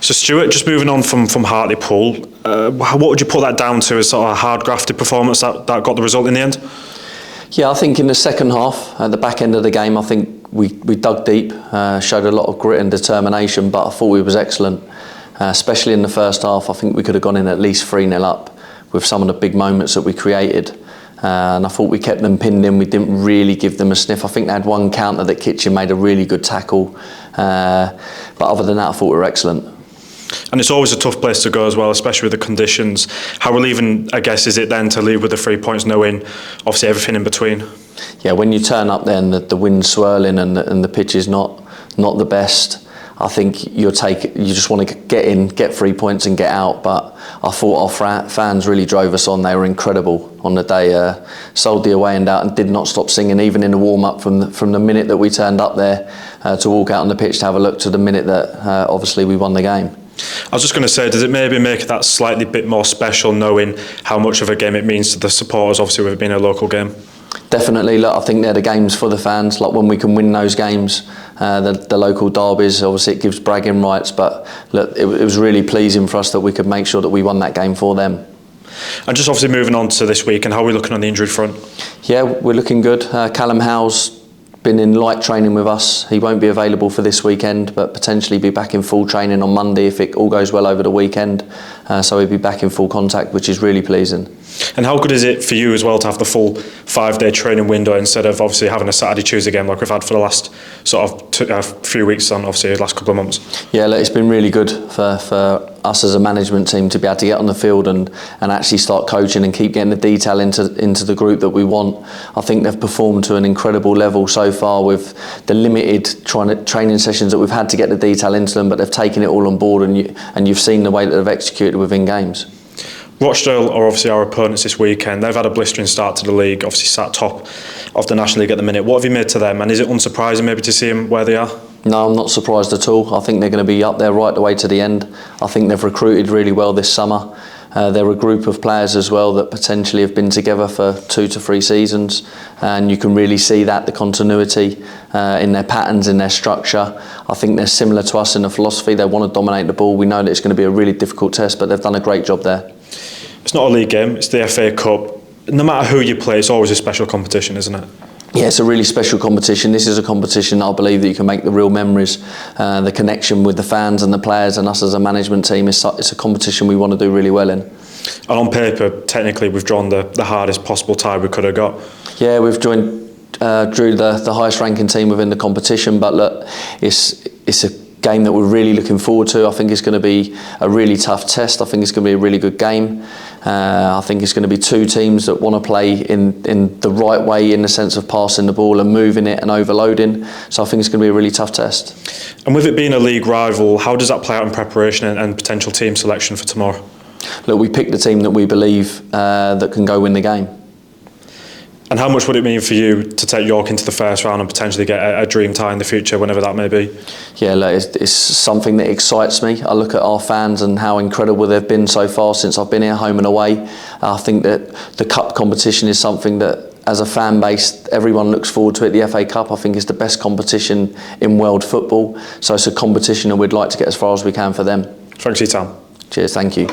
So Stuart, just moving on from Hartlepool, what would you put that down to as sort of a hard-grafted performance that got the result in the end? Yeah, I think in the second half, at the back end of the game, I think we dug deep, showed a lot of grit and determination, but I thought we was excellent, especially in the first half. I think we could have gone in at least 3-0 up with some of the big moments that we created. And I thought we kept them pinned in. We didn't really give them a sniff. I think they had one counter that Kitchen made a really good tackle. But other than that, I thought we were excellent. And it's always a tough place to go as well, especially with the conditions. How relieving, I guess, is it then to leave with the 3 points, knowing obviously everything in between? Yeah, when you turn up there and the wind's swirling and the pitch is not the best, I think you just want to get in, get 3 points and get out. But I thought our fans really drove us on. They were incredible on the day. Sold the away end out and did not stop singing, even in the warm-up from the minute that we turned up there to walk out on the pitch to have a look to the minute that obviously we won the game. I was just going to say, does it maybe make that slightly bit more special knowing how much of a game it means to the supporters, obviously with it being a local game? Definitely. Look, I think they're the games for the fans. Like when we can win those games, the local derbies, obviously it gives bragging rights, but look, it was really pleasing for us that we could make sure that we won that game for them. And just obviously moving on to this week, and how are we looking on the injury front? Yeah, we're looking good. Callum Howe's been in light training with us. He won't be available for this weekend, but potentially be back in full training on Monday if it all goes well over the weekend. So he'll be back in full contact, which is really pleasing. And how good is it for you as well to have the full 5-day training window instead of obviously having a Saturday, Tuesday game like we've had for the last sort of few weeks on obviously the last couple of months? Yeah, look, it's been really good for us as a management team to be able to get on the field and actually start coaching and keep getting the detail into the group that we want. I think they've performed to an incredible level so far with the limited training sessions that we've had to get the detail into them, but they've taken it all on board, and you've seen the way that they've executed within games. Rochdale are obviously our opponents this weekend. They've had a blistering start to the league, obviously sat top of the National League at the minute. What have you made to them, and is it unsurprising maybe to see them where they are? No, I'm not surprised at all. I think they're going to be up there right the way to the end. I think they've recruited really well this summer. They're a group of players as well that potentially have been together for 2 to 3 seasons, and you can really see that, the continuity in their patterns, in their structure. I think they're similar to us in the philosophy. They want to dominate the ball. We know that it's going to be a really difficult test, but they've done a great job there. It's not a league game, it's the FA Cup. No matter who you play, it's always a special competition, isn't it? Yeah, it's a really special competition. This is a competition I believe that you can make the real memories. The connection with the fans and the players and us as a management team, it's a competition we want to do really well in. And on paper, technically, we've drawn the hardest possible tie we could have got. Yeah, we've drew the highest ranking team within the competition, but look, it's a game that we're really looking forward to. I think it's going to be a really tough test. I think it's going to be a really good game. I think it's going to be 2 teams that want to play in the right way, in the sense of passing the ball and moving it and overloading. So I think it's going to be a really tough test. And with it being a league rival, how does that play out in preparation and potential team selection for tomorrow? Look, we picked the team that we believe that can go win the game. And how much would it mean for you to take York into the first round and potentially get a dream tie in the future, whenever that may be? Yeah, look, it's something that excites me. I look at our fans and how incredible they've been so far since I've been here, home and away. I think that the cup competition is something that, as a fan base, everyone looks forward to it. The FA Cup, I think, is the best competition in world football. So it's a competition and we'd like to get as far as we can for them. Thanks for your time. Cheers, thank you.